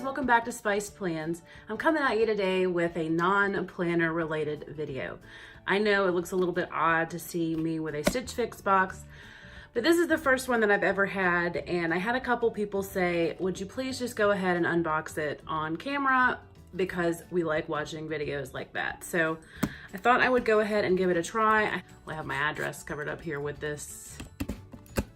guys, welcome back to Spice Plans. I'm coming at you today with a non-planner related video. I know it looks a little bit odd to see me with a StitchFix box, but this is the first one that I've ever had, and I had a couple people say, would you please just go ahead and unbox it on camera, because we like watching videos like that. So I thought I would go ahead and give it a try. I have my address covered up here with this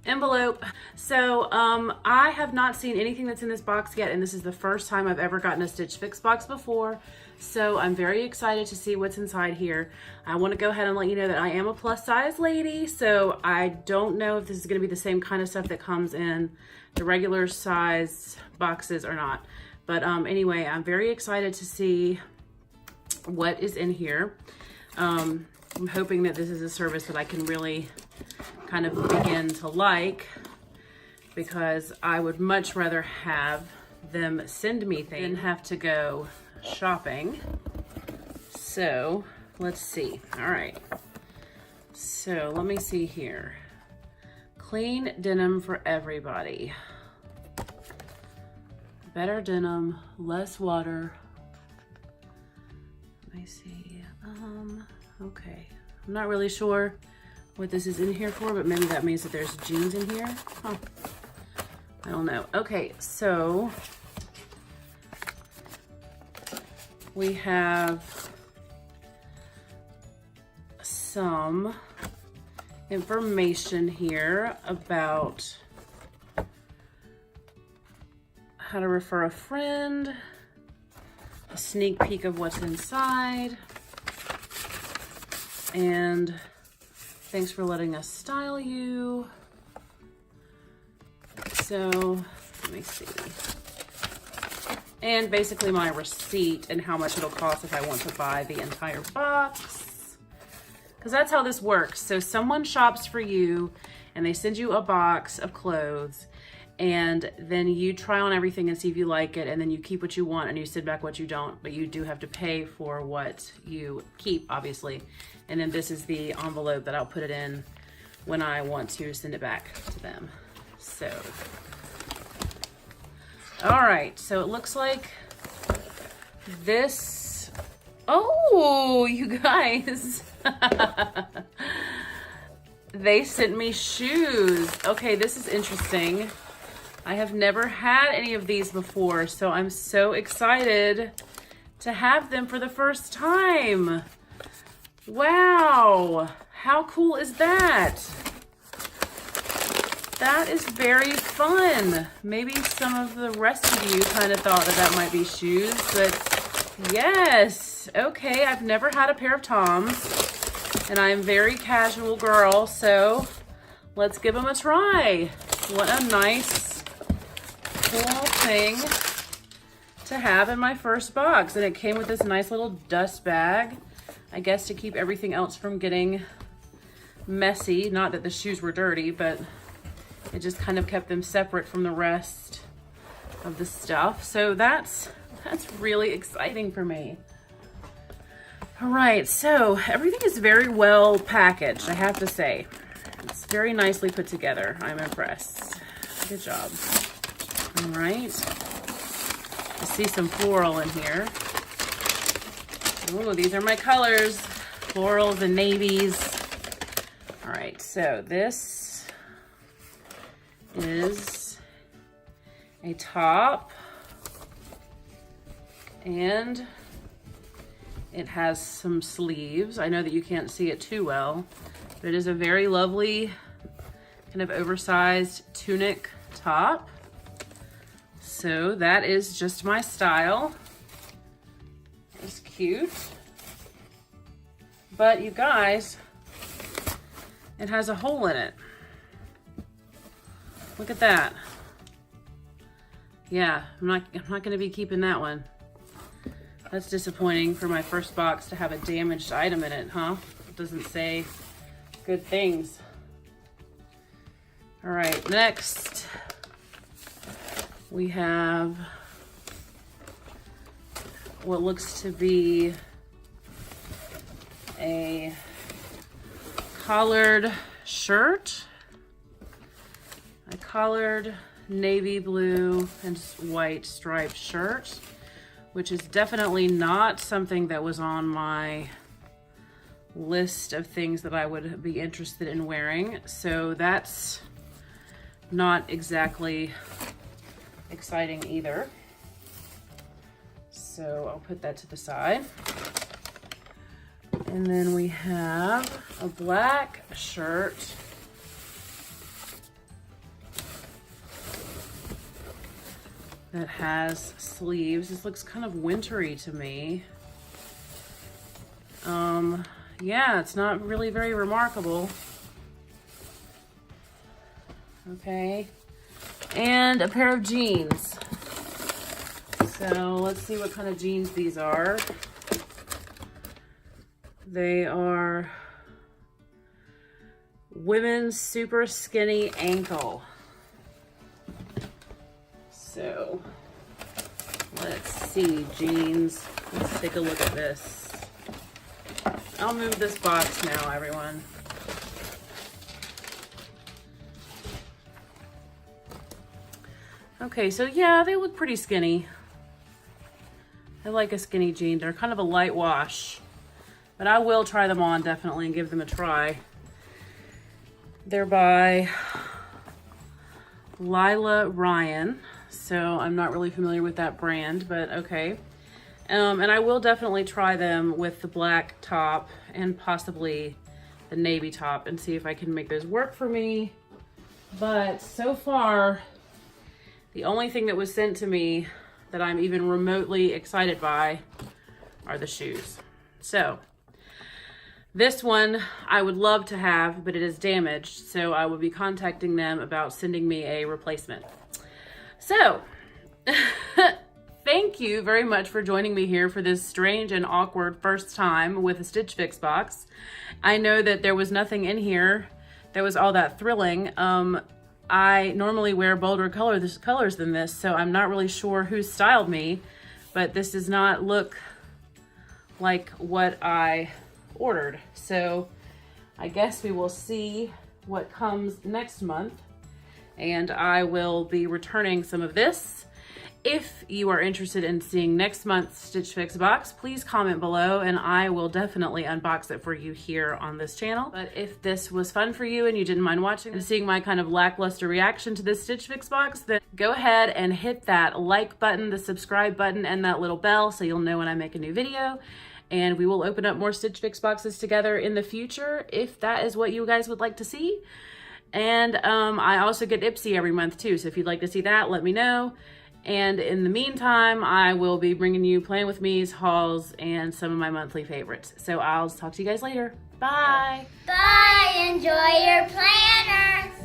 envelope. So I have not seen anything that's in this box yet, and this is the first time I've ever gotten a StitchFix box before. So I'm very excited to see what's inside here. I want to go ahead and let you know that I am a plus size lady, so I don't know if this is going to be the same kind of stuff that comes in the regular size boxes or not. But anyway, I'm very excited to see what is in here. I'm hoping that this is a service that I can really kind of begin to like, because I would much rather have them send me things than have to go shopping. So let's see. All right, so let me see here. Clean denim for everybody. Better denim, less water. Let me see. Okay, I'm not really sure what this is in here for, but maybe that means that there's jeans in here. Huh. I don't know. Okay, so we have some information here about how to refer a friend, a sneak peek of what's inside, and thanks for letting us style you. So let me see. And basically my receipt and how much it'll cost if I want to buy the entire box. Because that's how this works. So someone shops for you and they send you a box of clothes, and then you try on everything and see if you like it, and then you keep what you want and you send back what you don't, but you do have to pay for what you keep, obviously. And then this is the envelope that I'll put it in when I want to send it back to them. So, all right, so it looks like this, oh, you guys, they sent me shoes. Okay, this is interesting. I have never had any of these before, so I'm so excited to have them for the first time. Wow, how cool is that? That is very fun. Maybe some of the rest of you kind of thought that that might be shoes, but yes. Okay, I've never had a pair of Toms, and I'm a very casual girl, so let's give them a try. What a nice, cool thing to have in my first box. And it came with this nice little dust bag, I guess to keep everything else from getting messy. Not that the shoes were dirty, but it just kind of kept them separate from the rest of the stuff. So that's really exciting for me. All right, so everything is very well packaged, I have to say. It's very nicely put together. I'm impressed. Good job. All right. I see some floral in here. Oh, these are my colors. Florals and navies. All right, so this is a top, and it has some sleeves. I know that you can't see it too well, but it is a very lovely kind of oversized tunic top. So that is just my style. It's cute. But you guys, it has a hole in it. Look at that. Yeah, I'm not gonna be keeping that one. That's disappointing for my first box to have a damaged item in it, huh? It doesn't say good things. All right, next we have what looks to be a collared shirt, a collared navy blue and white striped shirt, which is definitely not something that was on my list of things that I would be interested in wearing. So that's not exactly exciting either. So I'll put that to the side. And then we have a black shirt that has sleeves. This looks kind of wintry to me. Yeah, it's not really very remarkable. Okay, and a pair of jeans. So let's see what kind of jeans these are. They are women's super skinny ankle. So let's see, jeans. Let's take a look at this. I'll move this box now, everyone. Okay, so yeah, they look pretty skinny. I like a skinny jean. They're kind of a light wash, but I will try them on definitely and give them a try. They're by Lila Ryan, so I'm not really familiar with that brand, but okay. And I will definitely try them with the black top and possibly the navy top and see if I can make those work for me. But so far, the only thing that was sent to me that I'm even remotely excited by are the shoes. So this one I would love to have, but it is damaged. So I will be contacting them about sending me a replacement. So thank you very much for joining me here for this strange and awkward first time with a StitchFix box. I know that there was nothing in here that was all that thrilling. I normally wear bolder colors than this, so I'm not really sure who styled me, but this does not look like what I ordered. So I guess we will see what comes next month, and I will be returning some of this. If you are interested in seeing next month's Stitch Fix box, please comment below and I will definitely unbox it for you here on this channel. But if this was fun for you and you didn't mind watching and seeing my kind of lackluster reaction to this Stitch Fix box, then go ahead and hit that like button, the subscribe button, and that little bell so you'll know when I make a new video. And we will open up more Stitch Fix boxes together in the future if that is what you guys would like to see. And I also get Ipsy every month too, so if you'd like to see that, let me know. And in the meantime, I will be bringing you Plan With Me's hauls and some of my monthly favorites. So I'll talk to you guys later. Bye. Bye. Enjoy your planners.